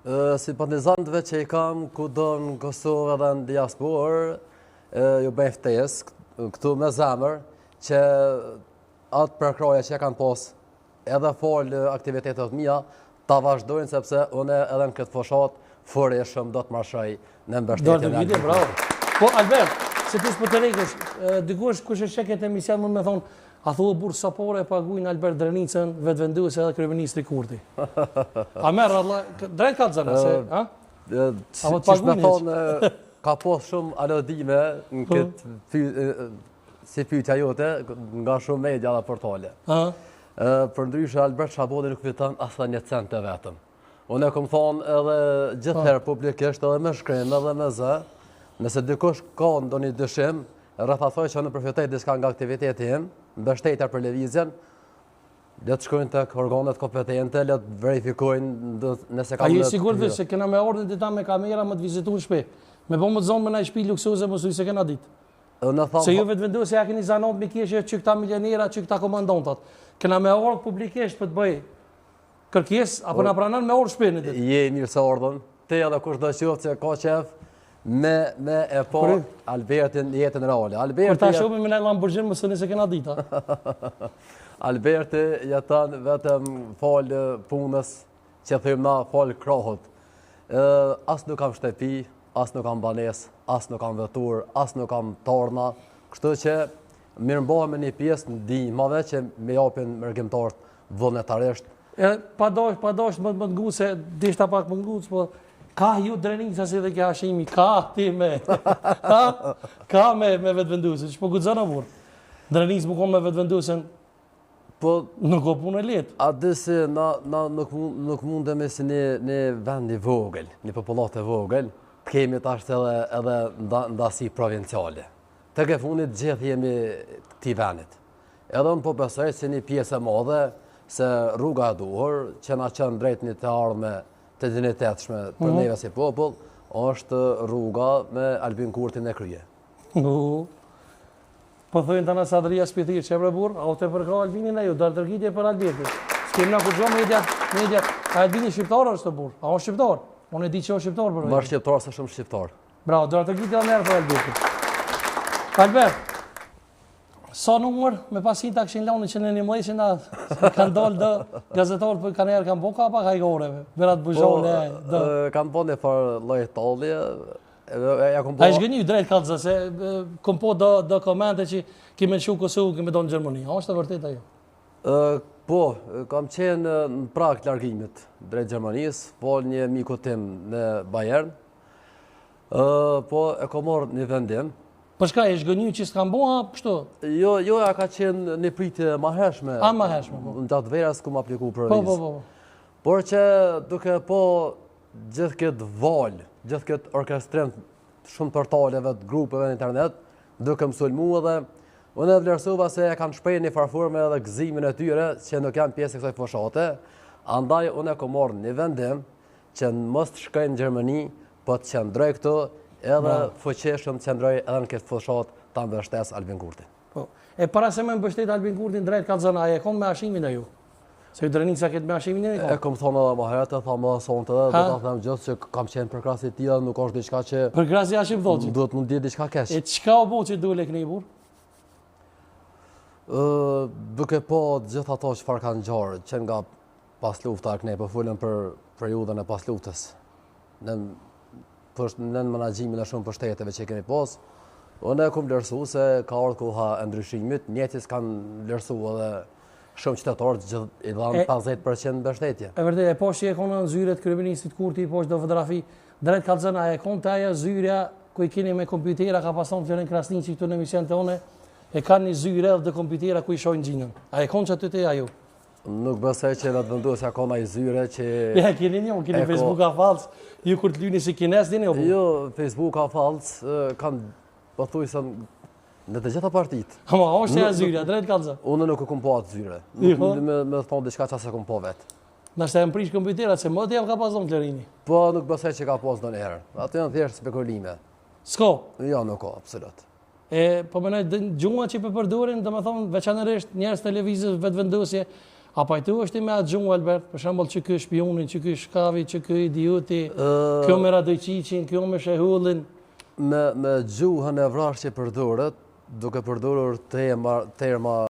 Simpatizantëve që i kam kudo në Kosovë dhe në diasporë, ju bëjmë ftesë këtu me zemër që atë përkraje që kanë posë edhe folë aktivitetet mija, ta vazhdojnë sepse une edhe në këtë foshat furishëm do të marshaj në mbështetjen e Albin. Bravo. Po Albert, se ti s'po të rekësh, dikush kush e sheket e emision mund me thonë, a thua burë sapore e paguajnë Albert Drenicën, vetëvenduese edhe kryeministri Kurti. A merr Allah, drejt ka të zëna, se, ha? Qish me thonë, ka posë shumë alodime në këtë si pyetja jote nga shumë media dhe portale. Për ndryshe Albert Shabodi nuk fiton asë një cent të vetëm. Unë e kom thonë edhe gjithherë publikisht edhe me shkrim edhe me zë, nëse dikush ka ndonjë dyshim, rreth asaj që në përfitoj diçka nga aktiviteti im, mbështetja për lëvizjen, le të shkojnë tek organet kompetente, le të verifikojnë nëse ka. A je sigurt se kena me ordin të ta me kamera më të vizituar shtëpi? Me po më të zonë me na shtëpi luksoze mos u se kena ditë. Se ju vetëvenduese ja keni zanot me kishë që këta milionera, që këta komandantat. Kena me org publikisht për të bëj kërkesë apo na pranon me org shtëpinë ditë. Je mirë se ordon. Te edhe kush do qoftë që ka qef me e po Albertin jetën reale. Kur ta shohim me në Lamborghini mos se kena ditë. Alberti jeton vetëm fal punës, që thym na fal krohut. As nuk kam shtëpi, as nuk kam banesë, as nuk kam vetur, as nuk kam torna. Kështu që mirëmbohem me një pjesë në ndihmave që me japin mërgjimtarët vullnetarisht. Pa dosh më të nguse, dishta pak më ngus, po ka ju Drenica si dhe kja Hashimi, ka ti me ka me vetëvenduesen, që po guxon burr. Drenica më kon me vetëvenduesen. Po nuk ka punë lehtë. A disi na nuk mundemi si një vend i vogël, një popullat e vogël, të kemi tash edhe ndasi provinciale. Tek e fundit gjithë jemi këtij vendit. Edhe unë po besoj si një pjesë e madhe se rruga e duhur që na çon drejt një të ardhme të dinjitetshme për neve si popull, është rruga me Albin Kurtin e krye. Po thojnë të nësë Adria Spitir, që e bre burë, a o të përka Albinin e ju, dërë tërgjitje për Albertin. S'kem na kur gjo media, a Albini shqiptar është të burë, a o shqiptar? Unë e di që o shqiptar për Më shqiptar se shumë shqiptar. Bravo, dërë tërgjitje dhe merë për Albertin. Albert, sa numër me pasin të akshin lani që në një mëjë që na kanë dalë dhe gazetarët për kanë erë kanë bo ka pa kajgoreve, berat bujone dhe... Kanë bo një farë lojë talje. A ishtë gënjë drejt ka të zë, se kom po dhe komente që kime në shumë Kosovë, kime do në Gjermani. A është të vërtet ajo? Po, kam qenë në prak largimit drejt Gjermanisë, po një miku tim në Bayern, po e kom marrë një vendim. Për shka, ishtë gënjë që s'kam bo, a pështu? Jo, a ka qenë një pritje ma hershme. A ma hershme, po. Në gjatë verës ku ma apliku për vizë. Po. Por që duke po gjithë këtë valë, gjithë këtë orkestrim shumë portaleve, të grupeve në internet, duke më sulmu edhe, unë e vlerësova se e kanë shprej një farforme edhe gëzimin e tyre që nuk janë pjesë e kësaj foshate, andaj unë e kom marrë një vendim që në mos të shkojnë në Gjermani, po të qëndroj këtu, edhe fuqeshëm të qëndroj edhe në këtë foshat të mbështes Albin Kurti. E para se me mbështet Albin Kurtin drejt ka të zëna, a e kom me Hashimin e ju? Se ju Drenica këtë me Hashimin e kom? E kom thonë edhe ma herët, e thamë edhe sonte edhe, do të them gjithë që kam qenë për krasi tia, nuk është diçka që... Për krasi Hashim thotë? Duhet mund di diçka keq. E çka o bo që dule këni burë? Duke po gjithë ato që farë kanë gjarë, që nga pas lufta këne, po fullën për periudën e pas luftës. Në menaxhimin e shumë pushteteve që kemi pas, unë e kom vlerësu se ka ardhur koha e ndryshimit, njerëzit kanë vlerësu edhe shumë qytetarë gjithë i dhanë 50% mbështetje. E vërtet, e po që e konë në zyret kryeministit Kurti, po që do fotografi, drejt ka të zëna, e konë të aja zyrja, ku i keni me kompjutera, ka pason Florin Krasnin që këtu në emision të one, e kanë një zyre dhe kompjutera ku i shojnë gjinën. A e konë që aty të ajo? Nuk besoj që në të vendosja ka na i zyre që... Ja, keni Facebook a falc, ju kur të lyni si kines, dini o bu? Jo, Facebook a falc, kanë pëthuj se në të gjitha partit. Ama, a është e zyre, drejt kalza? Unë nuk e kom po atë zyre. Nuk mundi me thonë diçka që se kom po vetë. Nashtë e më prish kompjuterat, se më të jam ka pason të lërini. Po, nuk besoj që ka pas në njerë. Atë janë thjesht spekulime. S'ko? Jo, nuk ka, absolut. Po menoj, gjuma që i përpërdurin, dhe me thonë, veçanërisht njerës televizës vetëvendosje, A pajtu është i me atë gjumë, Albert, për shembull që ky shpionin, që ky shkavi, që ky idioti, kjo me radojqiqin, kjo me shehullin. Me gjuhën e vrasje përdorët, duke përdorur terma